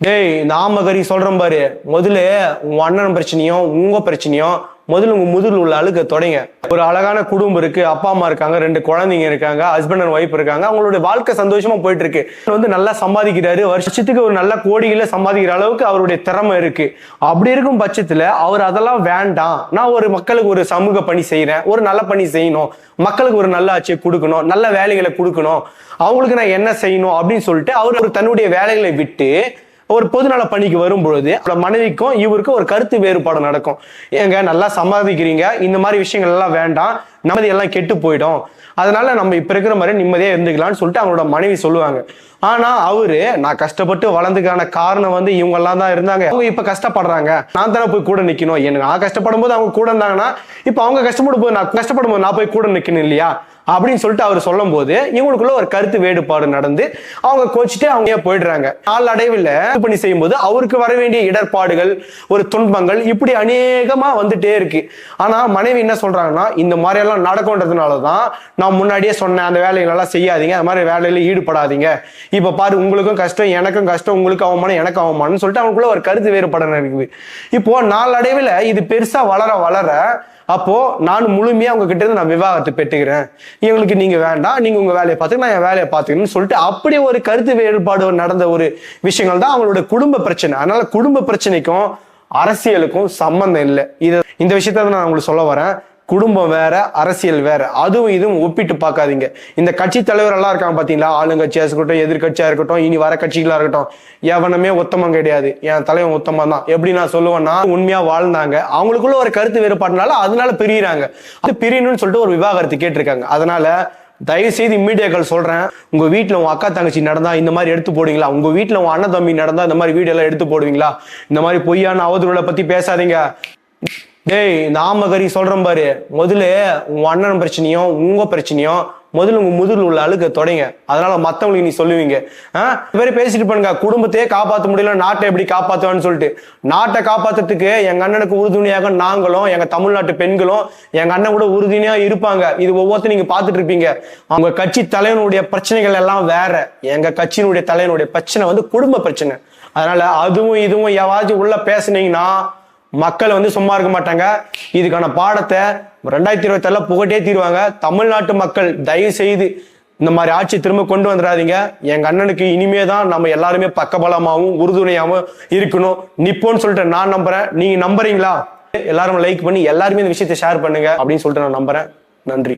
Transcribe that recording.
டேய் நாமகரி சொல்றேன் பாரு. முதல்ல உங்க அண்ணன் பிரச்சனையும் உங்க பிரச்சனையும் முதல்ல உங்க முதுகுல உள்ள அழுக்க தொடங்க. ஒரு அழகான குடும்பம் இருக்கு, அப்பா அம்மா இருக்காங்க, 2 குழந்தைங்க இருக்காங்க, ஹஸ்பண்ட் அண்ட் ஒய்ஃப் இருக்காங்க. அவங்களுடைய வாழ்க்கை சந்தோஷமா போயிட்டு இருக்கு. நல்லா சம்பாதிக்கிறாரு, வருஷத்துக்கு ஒரு நல்ல கோடிகளை சம்பாதிக்கிற அளவுக்கு அவருடைய திறமை இருக்கு. அப்படி இருக்கும் பட்சத்துல அவர் அதெல்லாம் வேண்டாம், நான் ஒரு மக்களுக்கு ஒரு சமூக பணி செய்யறேன், ஒரு நல்ல பணி செய்யணும், மக்களுக்கு ஒரு நல்ல ஆட்சியை கொடுக்கணும், நல்ல வேலைகளை கொடுக்கணும், அவங்களுக்கு நான் என்ன செய்யணும் அப்படின்னு சொல்லிட்டு அவர் தன்னுடைய வேலைகளை விட்டு ஒரு பொதுநல பணிக்கு வரும்பொழுது மனைவிக்கும் இவருக்கும் ஒரு கருத்து வேறுபாடு நடக்கும். ஏங்க நல்லா சம்பாதிக்கிறீங்க, இந்த மாதிரி விஷயங்கள் எல்லாம் வேண்டாம், நிம்மதி எல்லாம் கெட்டு போயிடும், அதனால நம்ம இப்ப இருக்கிற மாதிரி நிம்மதியா இருந்துக்கலாம்னு சொல்லிட்டு அவங்களோட மனைவி சொல்லுவாங்க. ஆனா அவரு நான் கஷ்டப்பட்டு வளர்ந்துக்கான காரணம் இவங்க எல்லாம் தான் இருந்தாங்க, அவங்க இப்ப கஷ்டப்படுறாங்க, நான் தானே போய் கூட நிக்கணும், எனக்கு நான் கஷ்டப்படும் போது அவங்க கூட இருந்தாங்கன்னா இப்ப அவங்க கஷ்டப்படும் போது நான் போய் கூட நிக்கணும் இல்லையா அப்படின்னு சொல்லிட்டு அவர் சொல்லும் போது இவங்களுக்குள்ள ஒரு கருத்து வேறுபாடு நடந்து அவங்க கோச்சிட்டு அவங்க போயிடுறாங்க. நாளடைவில் பணி செய்யும் போது அவருக்கு வர வேண்டிய இடர்பாடுகள், ஒரு துன்பங்கள் இப்படி அநேகமா வந்துட்டே இருக்கு. ஆனா மனைவி என்ன சொல்றாங்கன்னா, இந்த மாதிரி எல்லாம் நடக்கும்ன்றதுனாலதான் நான் முன்னாடியே சொன்னேன், அந்த வேலைகள் எல்லாம் செய்யாதீங்க, அந்த மாதிரி வேலையில ஈடுபடாதீங்க, இப்ப பாரு உங்களுக்கும் கஷ்டம் எனக்கும் கஷ்டம், உங்களுக்கு அவமானம் எனக்கு அவமானம் சொல்லிட்டு அவங்களுக்குள்ள ஒரு கருத்து வேறுபாடு இருக்குது. இப்போ நாளடைவில் இது பெருசா வளர வளர அப்போ நான் முழுமையா உங்க கிட்ட இருந்து நான் விவாகரத்து பெற்றுக்கிறேன், எங்களுக்கு நீங்க வேண்டாம், நீங்க உங்க வேலையை பார்த்து நான் என் வேலையை பார்த்துக்கணும்னு சொல்லிட்டு அப்படி ஒரு கருத்து வேறுபாடு நடந்த ஒரு விஷயங்கள் தான் அவங்களோட குடும்ப பிரச்சனை. அதனால குடும்ப பிரச்சனைக்கும் அரசியலுக்கும் சம்பந்தம் இல்லை. இந்த விஷயத்த நான் உங்களுக்கு சொல்ல வரேன். குடும்பம் வேற, அரசியல் வேற, அதுவும் இதுவும் ஒப்பிட்டு பார்க்காதீங்க. இந்த கட்சி தலைவர் எல்லாம் இருக்காங்க பாத்தீங்களா, ஆளுங்கட்சியா இருக்கட்டும், எதிர்கட்சியா இருக்கட்டும், இனி வர கட்சிகளா இருக்கட்டும், எவனுமே உத்தமம் கிடையாது. என் தலைவன் உத்தமம் தான். எப்படி நான் சொல்லுவேன்னா, உண்மையா வாழ்ந்தாங்க, அவங்களுக்குள்ள ஒரு கருத்து வேறுபாடுனால அதனால பிரியிறாங்க, அது பிரியணும்னு சொல்லிட்டு ஒரு விவாகரத்து கேட்டிருக்காங்க. அதனால தயவு செய்து மீடியாக்கள் சொல்றேன், உங்க வீட்டுல உங்க அக்கா தங்கச்சி நடந்தா இந்த மாதிரி எடுத்து போடுவீங்களா, உங்க வீட்டுல உங்க அண்ணன் தம்பி நடந்தா இந்த மாதிரி வீடியோ எல்லாம் எடுத்து போடுவீங்களா, இந்த மாதிரி பொய்யான அவதூறுகளை பத்தி பேசாதீங்க. டேய் நாமகரி சொல்றேன் பாரு. முதல்ல உங்க அண்ணன் பிரச்சனையும் உங்க பிரச்சனையும் முதல்ல உங்க முதுகுல உள்ள அழுக்க தொடங்க. அதனால மத்தவங்களுக்கு நீ சொல்லுவீங்க, பேசிட்டு பண்ணுங்க, குடும்பத்தையே காப்பாற்ற முடியல, நாட்டை எப்படி காப்பாத்துவான்னு சொல்லிட்டு. நாட்டை காப்பாத்துறதுக்கு எங்க அண்ணனுக்கு உறுதுணையாக நாங்களும், எங்க தமிழ்நாட்டு பெண்களும் எங்க அண்ணன் கூட உறுதுணையா இருப்பாங்க. இது ஒவ்வொருத்தரும் நீங்க பாத்துட்டு இருப்பீங்க. அவங்க கட்சி தலைவனுடைய பிரச்சனைகள் எல்லாம் வேற, எங்க கட்சியினுடைய தலைவனுடைய பிரச்சனை குடும்ப பிரச்சனை. அதனால அதுவும் இதுவும் எவாச்சும் உள்ள பேசுனீங்கன்னா மக்கள் சும்மா இருக்க மாட்டாங்க. இதுக்கான பாடத்தை 2027 புகட்டே தீருவாங்க. தமிழ்நாட்டு மக்கள் தயவு செய்து இந்த மாதிரி ஆட்சி திரும்ப கொண்டு வந்துடாதீங்க. எங்க அண்ணனுக்கு இனிமேதான் நம்ம எல்லாருமே பக்கபலமாவும் உறுதுணையாவும் இருக்கணும், நிப்போன்னு சொல்லிட்டு நான் நம்புறேன். நீங்க நம்புறீங்களா? எல்லாரும் லைக் பண்ணி எல்லாருமே இந்த விஷயத்தை ஷேர் பண்ணுங்க அப்படின்னு சொல்லிட்டு நான் நம்புறேன். நன்றி.